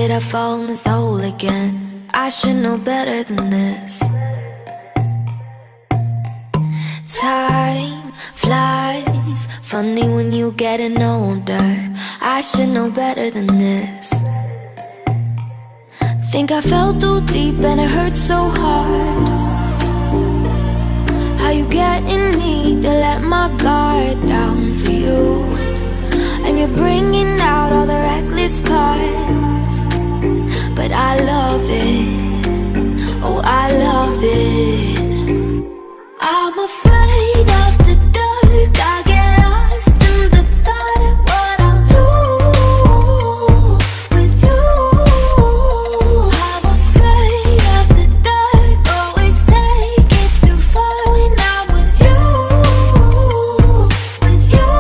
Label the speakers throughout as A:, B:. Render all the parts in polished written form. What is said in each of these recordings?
A: did I fall in this hole again? I should know better than this. Time flies, funny when you getting older. I should know better than this. Think I fell too deep and it hurt so hard. How you getting me to let my guard down for you? And you're bringing out all the reckless parts. But I love it, oh I love it. I'm afraid of the dark, I get lost in the thought of what I'll do with you. I'm afraid of the dark, always take it too far when I'm with you, with you.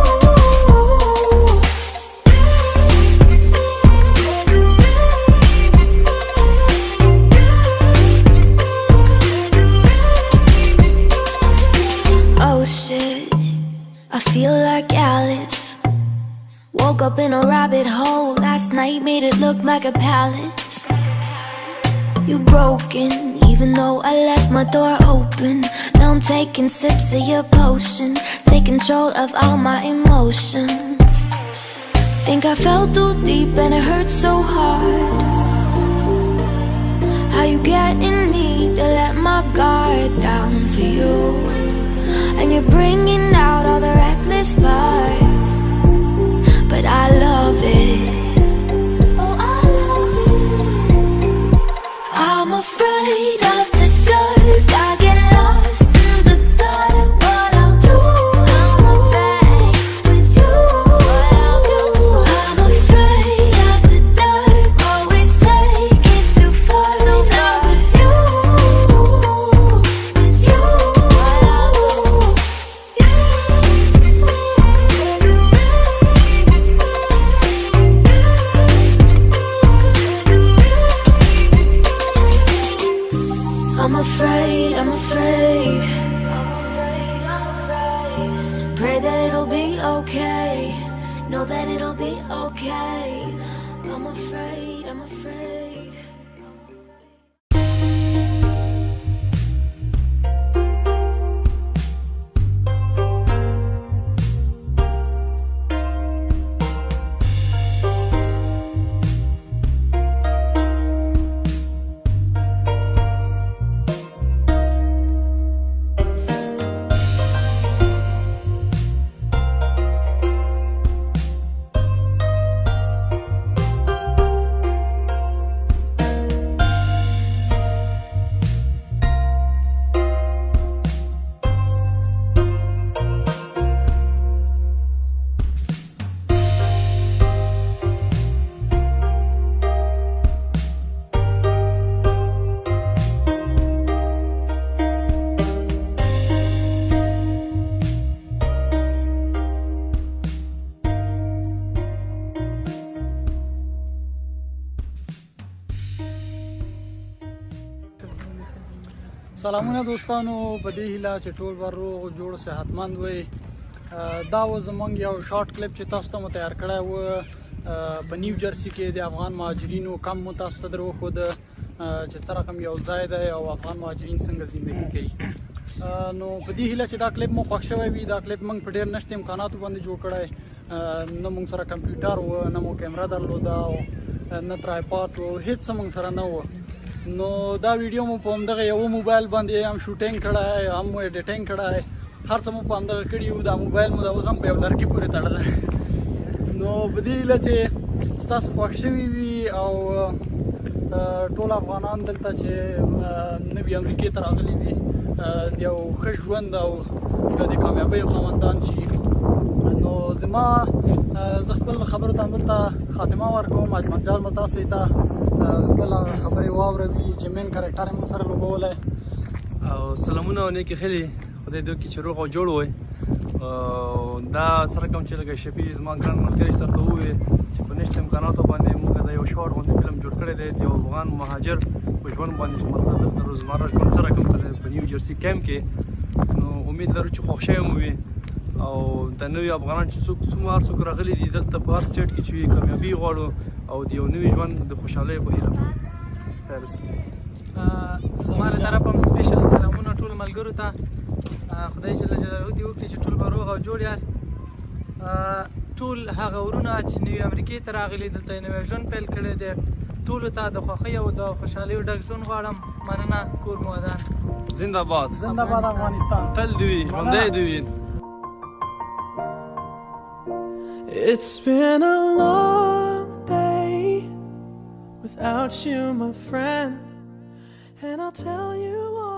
A: Oh shit, I feel like Alice. Woke up in a rabbit hole last night, made it look like a palace. You broken, even though I left my door open. Now I'm taking sips of your potion, take control of all my emotions. Think I fell too deep and it hurts so hard. How you getting me to let my guard down for you? And you're bringing out all the reckless parts. But I love it, oh I love it. I'm afraid of the dark, I get lost in the thought of what I'll do with you. I'm afraid of the dark, always take it too far when I'm with you, with you. I'm afraid, I'm afraid. Pray that it'll be okay. Know that it'll be okay. I'm afraid, I'm afraid.
B: سلامونه دوستانو، په دې هیله چې ټول به روغ جوړ صحتمند وئ. دا و زموږ یو شارټ کلیپ چې تاسو ته مو تیار کړی و په نیو جرسي کې د افغان مهاجرینو کم مو تاسو ته در وښوده چې څه رقم یو ځای دی او افغان مهاجرین څنګه زندګي کوي. نو په دې هیله چې دا کلیپ مو خوښ شوی وي. دا کلیپ موږ په ډېر نشته امکاناتو باندې جوړ کړی، نه موږ سره کمپیوټر و، نه مو کیمره درلوده، نه ترایپاډ و، هېڅ څه موږ سره نه و. نو دا ویډیو مو په همدغه یو موبایل باندې هم شوټینګ کړی، هم مو ایډیټینګ کړی، هر څه مو په همدغه کړي وو. دا موبایل مو دا اوس هم په یو لرګي پورې تړلی. نو په دې هیله چې ستاسو خوښ شوي وي او ټول افغانان دلته چې نوي امریکې ته راغلي دي د یو ښه ژوند او د کامیابۍ خاوندان شي. نو زما زه خپل خبرو ته همدلته خاتمه ورکوم. اجمل جان به تاسو ته خپل خبرې واوروي چې مین کرکټر یې موږ سره لوبولی.
C: او سلامونه او نیکې ښې، خدای دې وکړي چې روغ او جوړ وئ. دا سره کوم چې لکه شفیع زما ګران ملګري درته ووایي چې په نشته امکاناتو باندې موږ د یو شارټ غوندې فلم جوړ کړی دی د یو افغان مهاجر په ژوند باندې چې مطلب دلته روزمره ژوند سره کوم په نیو جرسي کیمپ کې. نو امید لرو چې خوښ شوی مو وي. او د نوي افغانان چې څوک راغلي دي دلته په هر سټیټ کې چې وي کامیابي غواړو او د یو نوي ژوند د خوشحالۍ په هیله
D: زما له طرفه هم سپیشل سلامونه ټولو ملګرو ته خدای جل جلاله دې وکړي چې ټول به روغ او جوړ یاست ټول هغه ورونه چې نوي امریکې ته راغلي دلته نوی ژوند پیل کړی دی ټولو ته د خوښۍ او د خوشحالیو ډک ژوند غواړم مننه کور مو ودان
C: زنده باد
B: افغانستان
C: تل دې وي ژوندی دې وي
E: It's been a long day without you, my friend, and I'll tell you all